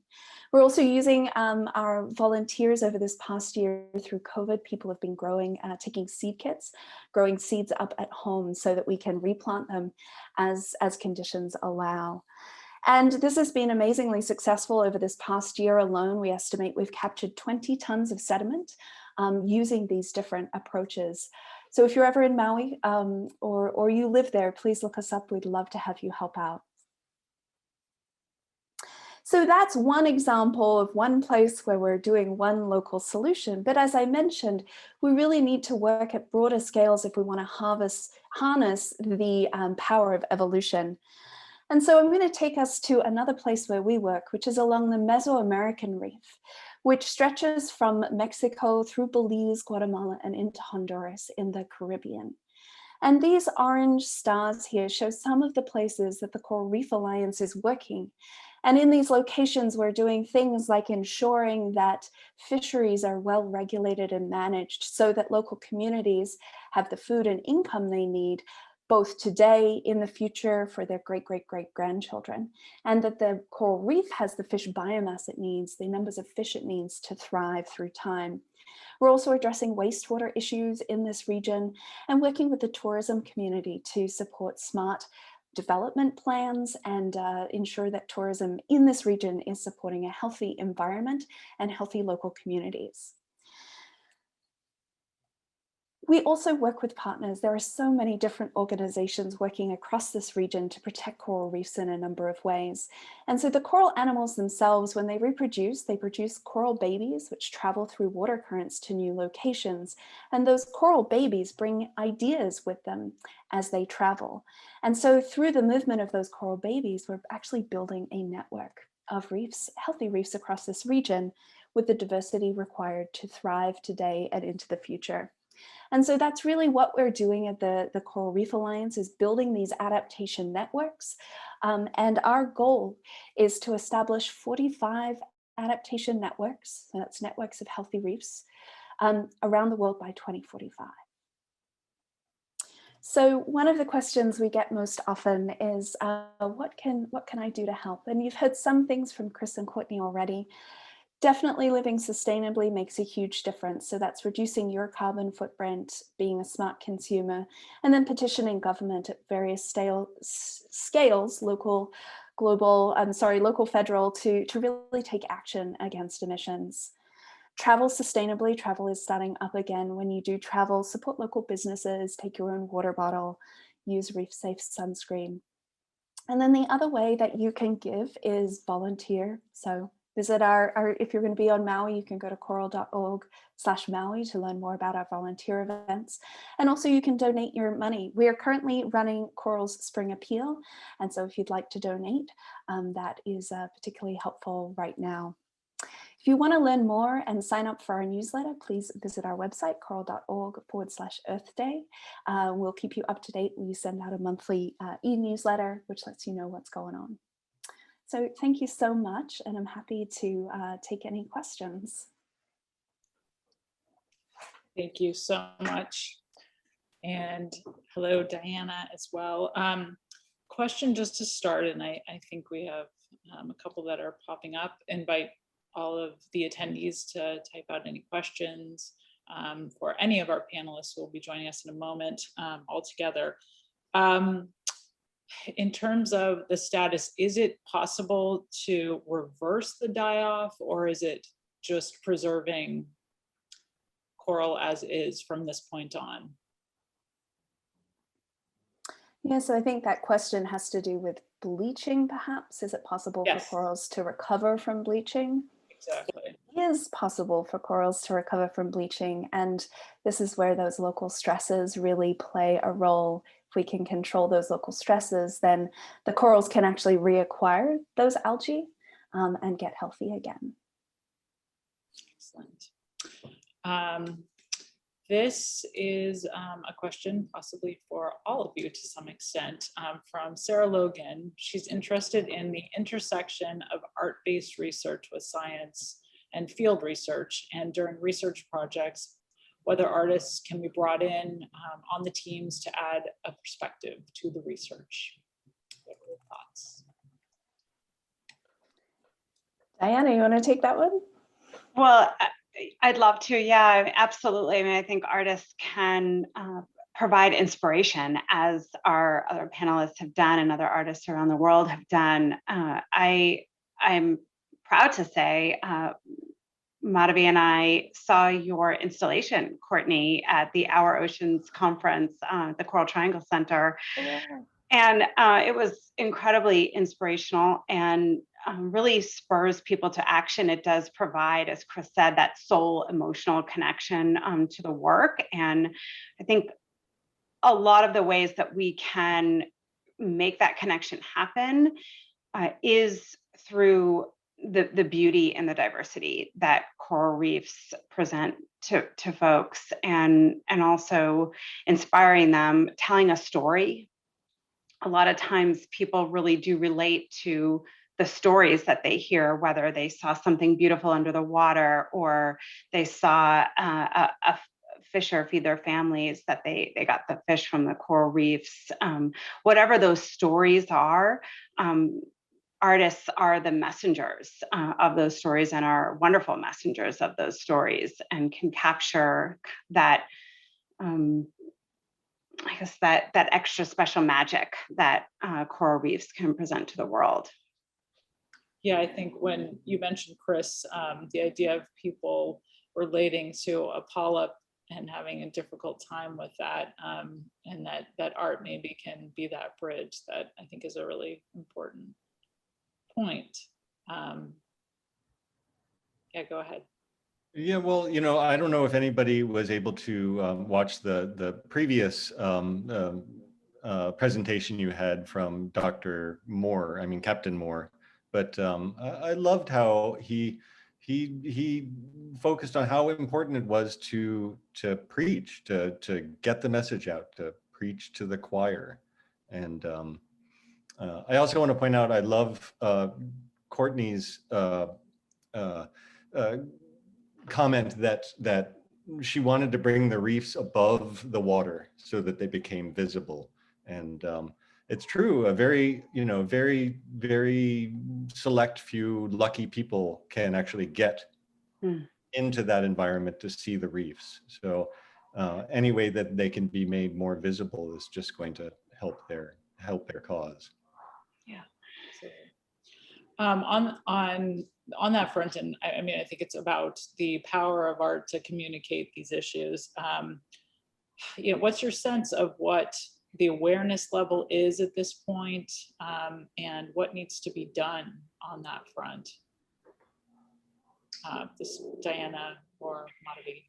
We're also using our volunteers over this past year through COVID. People have been growing, taking seed kits, growing seeds up at home so that we can replant them as conditions allow. And this has been amazingly successful. Over this past year alone, we estimate we've captured 20 tons of sediment using these different approaches. So if you're ever in Maui or you live there, please look us up. We'd love to have you help out. So that's one example of one place where we're doing one local solution. But as I mentioned, we really need to work at broader scales if we want to harness the power of evolution. And so I'm going to take us to another place where we work, which is along the Mesoamerican Reef, which stretches from Mexico through Belize, Guatemala, and into Honduras in the Caribbean. And these orange stars here show some of the places that the Coral Reef Alliance is working. And in these locations, we're doing things like ensuring that fisheries are well regulated and managed so that local communities have the food and income they need, both today, in the future, for their great-great-great-grandchildren, and that the coral reef has the fish biomass it needs, the numbers of fish it needs to thrive through time. We're also addressing wastewater issues in this region and working with the tourism community to support smart development plans and ensure that tourism in this region is supporting a healthy environment and healthy local communities. We also work with partners. There are so many different organizations working across this region to protect coral reefs in a number of ways. And so the coral animals themselves, when they produce coral babies, which travel through water currents to new locations. And those coral babies bring ideas with them as they travel. And so through the movement of those coral babies, we're actually building a network of reefs, healthy reefs across this region with the diversity required to thrive today and into the future. And so that's really what we're doing at the Coral Reef Alliance, is building these adaptation networks. And our goal is to establish 45 adaptation networks, so that's networks of healthy reefs, around the world by 2045. So one of the questions we get most often is, what can I do to help? And you've heard some things from Chris and Courtney already. Definitely living sustainably makes a huge difference. So that's reducing your carbon footprint, being a smart consumer, and then petitioning government at various scales, local, global, local, federal, to really take action against emissions. Travel sustainably. Travel is starting up again. When you do travel, support local businesses, take your own water bottle, use reef safe sunscreen. And then the other way that you can give is volunteer. So visit if you're going to be on Maui, you can go to coral.org/Maui to learn more about our volunteer events. And also you can donate your money. We are currently running Coral's Spring Appeal. And so if you'd like to donate, that is particularly helpful right now. If you want to learn more and sign up for our newsletter, please visit our website, coral.org/Earth Day. We'll keep you up to date. We send out a monthly e-newsletter, which lets you know what's going on. So thank you so much, and I'm happy to take any questions. Thank you so much. And hello, Diana, as well. Question just to start, and I think we have a couple that are popping up. Invite all of the attendees to type out any questions for any of our panelists who will be joining us in a moment all together. In terms of the status, is it possible to reverse the die-off, or is it just preserving coral as is from this point on? Yeah, so I think that question has to do with bleaching, perhaps. Is it possible for corals to recover from bleaching? Exactly. It is possible for corals to recover from bleaching, and this is where those local stresses really play a role. If we can control those local stresses, then the corals can actually reacquire those algae and get healthy again. Excellent. This is a question possibly for all of you to some extent from Sarah Logan. She's interested in the intersection of art-based research with science and field research, and during research projects, whether artists can be brought in on the teams to add a perspective to the research. What are your thoughts? Diana, you want to take that one? Well, I'd love to. Yeah, absolutely. I mean, I think artists can provide inspiration, as our other panelists have done and other artists around the world have done. I'm proud to say Madhavi and I saw your installation, Courtney, at the Our Oceans conference at the Coral Triangle Center. Yeah. And it was incredibly inspirational and really spurs people to action. It does provide, as Chris said, that soul emotional connection to the work. And I think a lot of the ways that we can make that connection happen is through the beauty and the diversity that coral reefs present to folks, and also inspiring them, telling a story. A lot of times people really do relate to the stories that they hear, whether they saw something beautiful under the water or they saw a fisher feed their families, that they got the fish from the coral reefs. Whatever those stories are, artists are the messengers of those stories and are wonderful messengers of those stories, and can capture that I guess that extra special magic that coral reefs can present to the world. Yeah, I think when you mentioned, Chris, the idea of people relating to a polyp and having a difficult time with that, and that art maybe can be that bridge, that I think is a really important point. Yeah, go ahead. Yeah, well, I don't know if anybody was able to watch the previous presentation you had from Dr. Moore, Captain Moore, but I loved how he focused on how important it was to preach, to get the message out, to preach to the choir. And I also want to point out, I love Courtney's comment that she wanted to bring the reefs above the water so that they became visible. And it's true, a very very select few lucky people can actually get into that environment to see the reefs. So any way that they can be made more visible is just going to help their cause. Yeah. On that front, and I think it's about the power of art to communicate these issues. What's your sense of what the awareness level is at this point, and what needs to be done on that front. This Diana or Madhavi.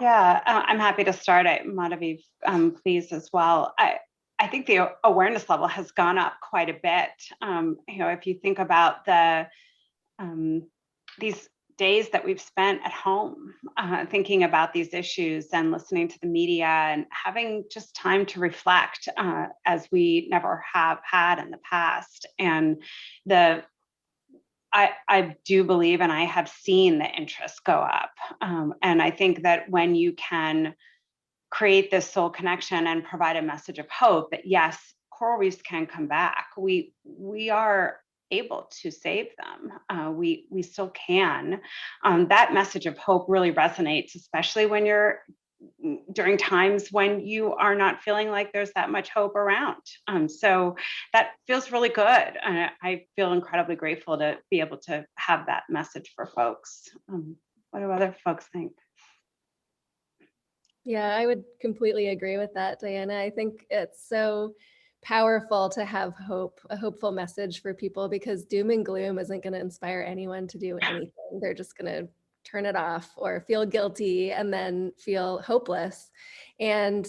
Yeah, I'm happy to start. Madhavi, please as well. I think the awareness level has gone up quite a bit. You know, if you think about these days that we've spent at home thinking about these issues and listening to the media and having just time to reflect as we never have had in the past. And I do believe, and I have seen the interest go up. And I think that when you can create this soul connection and provide a message of hope that yes, coral reefs can come back. We are able to save them. We still can. That message of hope really resonates, especially when you're during times when you are not feeling like there's that much hope around. So that feels really good. And I feel incredibly grateful to be able to have that message for folks. What do other folks think? Yeah, I would completely agree with that, Diana. I think it's so powerful to have hope, a hopeful message for people, because doom and gloom isn't going to inspire anyone to do anything. They're just going to turn it off or feel guilty and then feel hopeless. And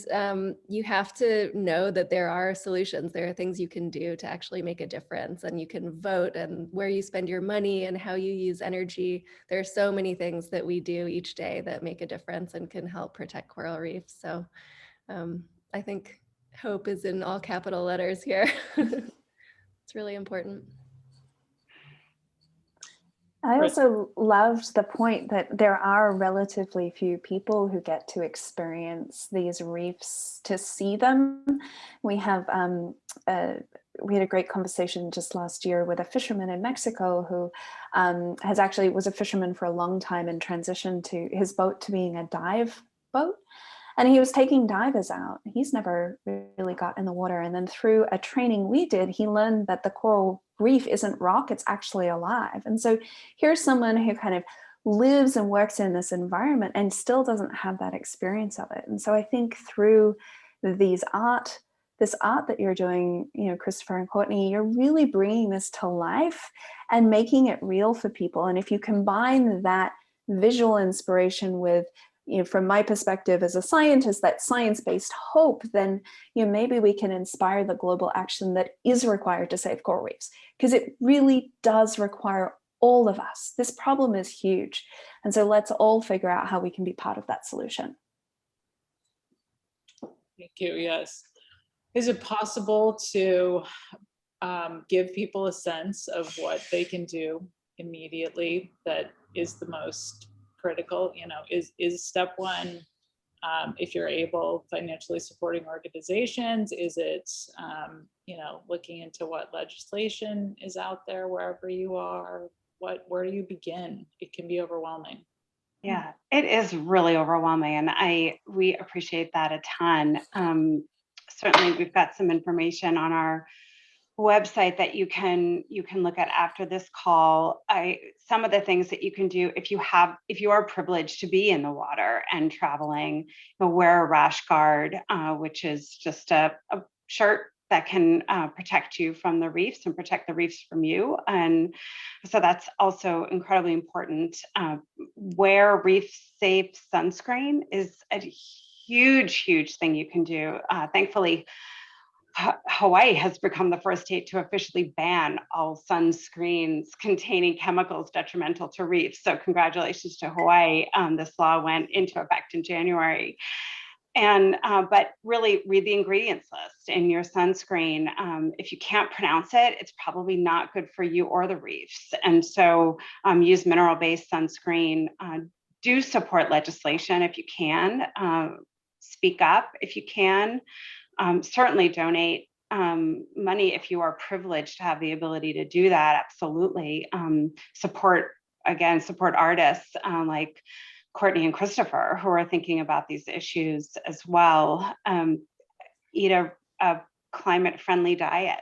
you have to know that there are solutions. There are things you can do to actually make a difference, and you can vote, and where you spend your money and how you use energy. There are so many things that we do each day that make a difference and can help protect coral reefs. So I think hope is in all capital letters here. It's really important. I also loved the point that there are relatively few people who get to experience these reefs, to see them. We had a great conversation just last year with a fisherman in Mexico who was a fisherman for a long time and transitioned to his boat to being a dive boat. And he was taking divers out. He's never really got in the water. And then through a training we did, he learned that the coral reef isn't rock, it's actually alive. And so here's someone who kind of lives and works in this environment and still doesn't have that experience of it. And so I think through this art that you're doing, you know, Christopher and Courtney, you're really bringing this to life and making it real for people. And if you combine that visual inspiration with, you know, from my perspective as a scientist, that science-based hope, then, you know, maybe we can inspire the global action that is required to save coral reefs, because it really does require all of us. This problem is huge. And so let's all figure out how we can be part of that solution. Thank you. Yes. Is it possible to give people a sense of what they can do immediately that is the most critical? You know, is step one, if you're able, financially supporting organizations? Is it, you know, looking into what legislation is out there wherever you are? Where do you begin? It can be overwhelming. Yeah, it is really overwhelming, and we appreciate that a ton. Certainly, we've got some information on our website that you can look at after this call. Some of the things that you can do if you are privileged to be in the water and traveling, you know, wear a rash guard, which is just a shirt that can protect you from the reefs and protect the reefs from you. And so that's also incredibly important. Wear reef safe sunscreen is a huge thing you can do. Thankfully, Hawaii has become the first state to officially ban all sunscreens containing chemicals detrimental to reefs. So congratulations to Hawaii. This law went into effect in January. And but really read the ingredients list in your sunscreen. If you can't pronounce it, it's probably not good for you or the reefs. And so use mineral-based sunscreen. Do support legislation if you can. Speak up if you can. Certainly donate money if you are privileged to have the ability to do that. Absolutely. Support artists like Courtney and Christopher, who are thinking about these issues as well. Eat a climate-friendly diet,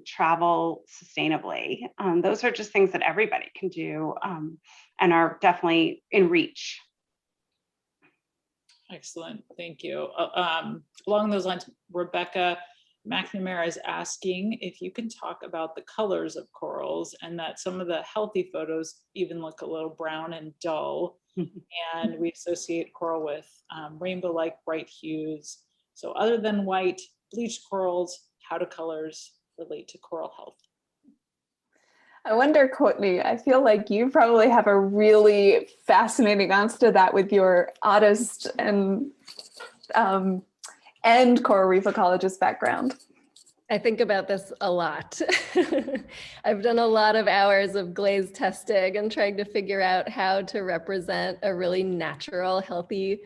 travel sustainably. Those are just things that everybody can do and are definitely in reach. Excellent, thank you. Along those lines, Rebecca McNamara is asking if you can talk about the colors of corals, and that some of the healthy photos even look a little brown and dull. And we associate coral with rainbow-like bright hues. So other than white, bleached corals, how do colors relate to coral health? I wonder, Courtney, I feel like you probably have a really fascinating answer to that with your artist and coral reef ecologist background. I think about this a lot. I've done a lot of hours of glaze testing and trying to figure out how to represent a really natural, healthy,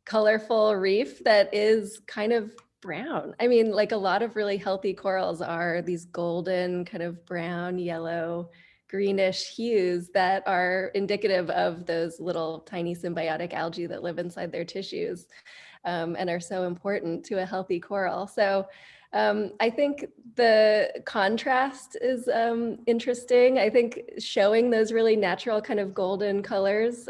colorful reef that is kind of brown. I mean, like a lot of really healthy corals are these golden kind of brown, yellow, greenish hues that are indicative of those little tiny symbiotic algae that live inside their tissues and are so important to a healthy coral. So I think the contrast is interesting. I think showing those really natural kind of golden colors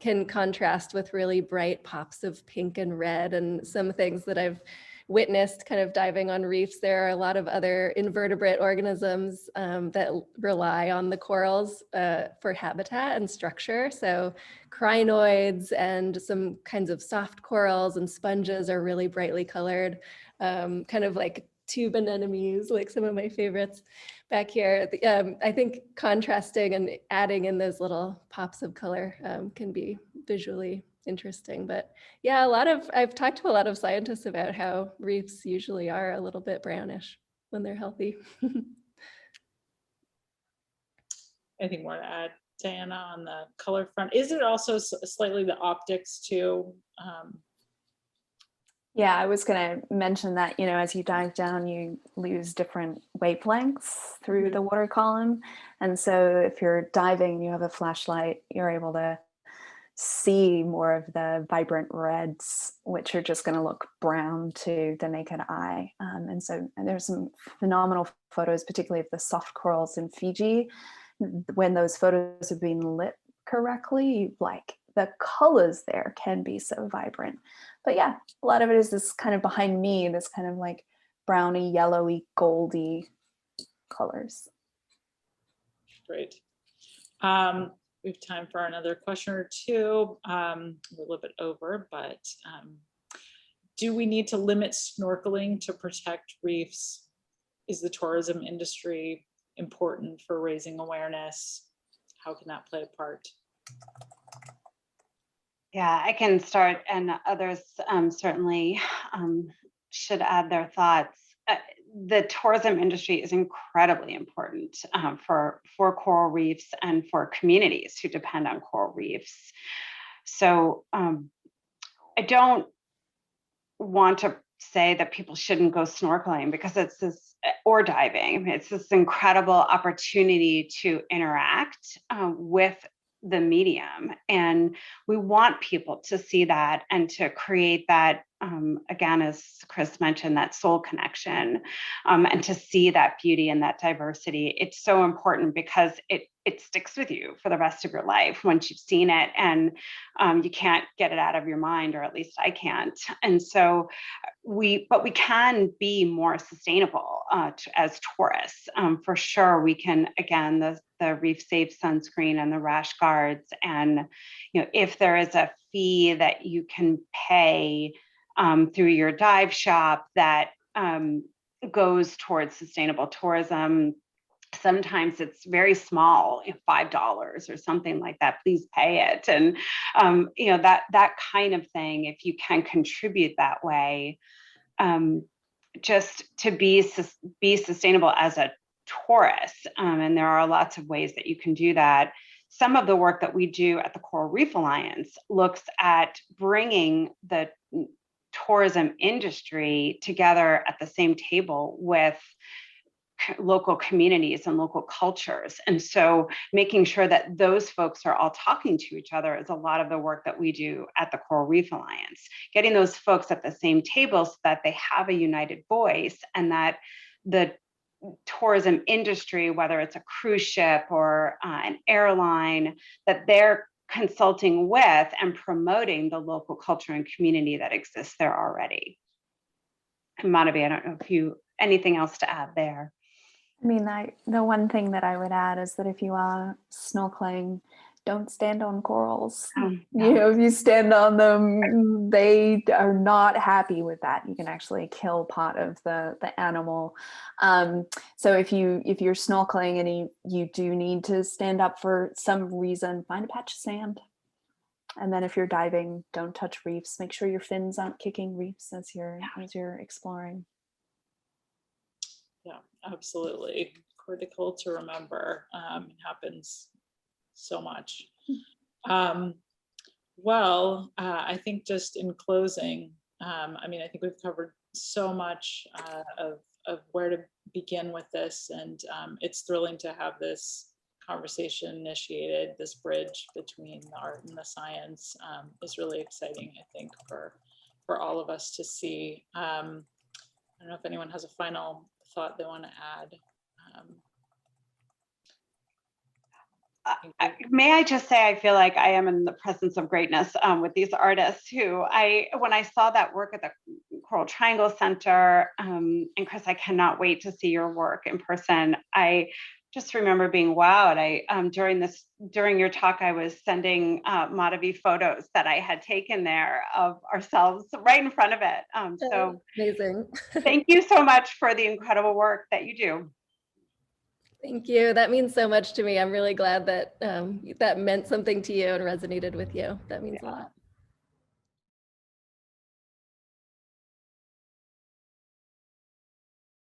can contrast with really bright pops of pink and red, and some things that I've witnessed kind of diving on reefs. There are a lot of other invertebrate organisms that rely on the corals for habitat and structure. So crinoids and some kinds of soft corals and sponges are really brightly colored, kind of like tube anemones, like some of my favorites back here. I think contrasting and adding in those little pops of color can be visually interesting. But yeah, I've talked to a lot of scientists about how reefs usually are a little bit brownish when they're healthy. Anything more to add, Diana, on the color front? Is it also slightly the optics too? Yeah, I was going to mention that, you know, as you dive down, you lose different wavelengths through the water column. And so if you're diving and you have a flashlight, you're able to see more of the vibrant reds, which are just going to look brown to the naked eye. And there's some phenomenal photos, particularly of the soft corals in Fiji. When those photos have been lit correctly, like the colors there can be so vibrant. But yeah, a lot of it is this kind of behind me, this kind of like browny, yellowy, goldy colors. Great. We have time for another question or two. We're a little bit over, but do we need to limit snorkeling to protect reefs? Is the tourism industry important for raising awareness? How can that play a part? Yeah, I can start, and others certainly should add their thoughts. The tourism industry is incredibly important for coral reefs and for communities who depend on coral reefs. So I don't want to say that people shouldn't go snorkeling, because it's this, or diving, it's this incredible opportunity to interact with the medium, and we want people to see that and to create that again, as Chris mentioned, that soul connection, and to see that beauty and that diversity. It's so important because it sticks with you for the rest of your life once you've seen it, and you can't get it out of your mind, or at least I can't. And so we can be more sustainable as tourists. For sure, we can, again, the Reef Safe sunscreen and the rash guards, and if there is a fee that you can pay through your dive shop that goes towards sustainable tourism. Sometimes it's very small, $5 or something like that. Please pay it, and that kind of thing. If you can contribute that way, just to be sustainable as a tourist, and there are lots of ways that you can do that. Some of the work that we do at the Coral Reef Alliance looks at bringing the tourism industry together at the same table with local communities and local cultures. And so making sure that those folks are all talking to each other is a lot of the work that we do at the Coral Reef Alliance, getting those folks at the same table so that they have a united voice, and that the tourism industry, whether it's a cruise ship or an airline, that they're consulting with and promoting the local culture and community that exists there already. And Madhavi, I don't know if you, anything else to add there? I mean, the one thing that I would add is that if you are snorkeling, don't stand on corals. No. You know, if you stand on them, they are not happy with that. You can actually kill part of the animal. So if you're snorkeling and you do need to stand up for some reason, find a patch of sand. And then if you're diving, don't touch reefs. Make sure your fins aren't kicking reefs as you're exploring. Yeah, absolutely. Critical to remember. It happens so much. Well, I think just in closing, I mean, I think we've covered so much of where to begin with this, and it's thrilling to have this conversation initiated. This bridge between the art and the science is really exciting, I think, for all of us to see. I don't know if anyone has a final thought they want to add. May I just say, I feel like I am in the presence of greatness with these artists who when I saw that work at the Coral Triangle Center, and Chris, I cannot wait to see your work in person. I just remember being wowed. During your talk, I was sending Madhavi photos that I had taken there of ourselves right in front of it. So amazing. Thank you so much for the incredible work that you do. Thank you. That means so much to me. I'm really glad that that meant something to you and resonated with you. That means a lot.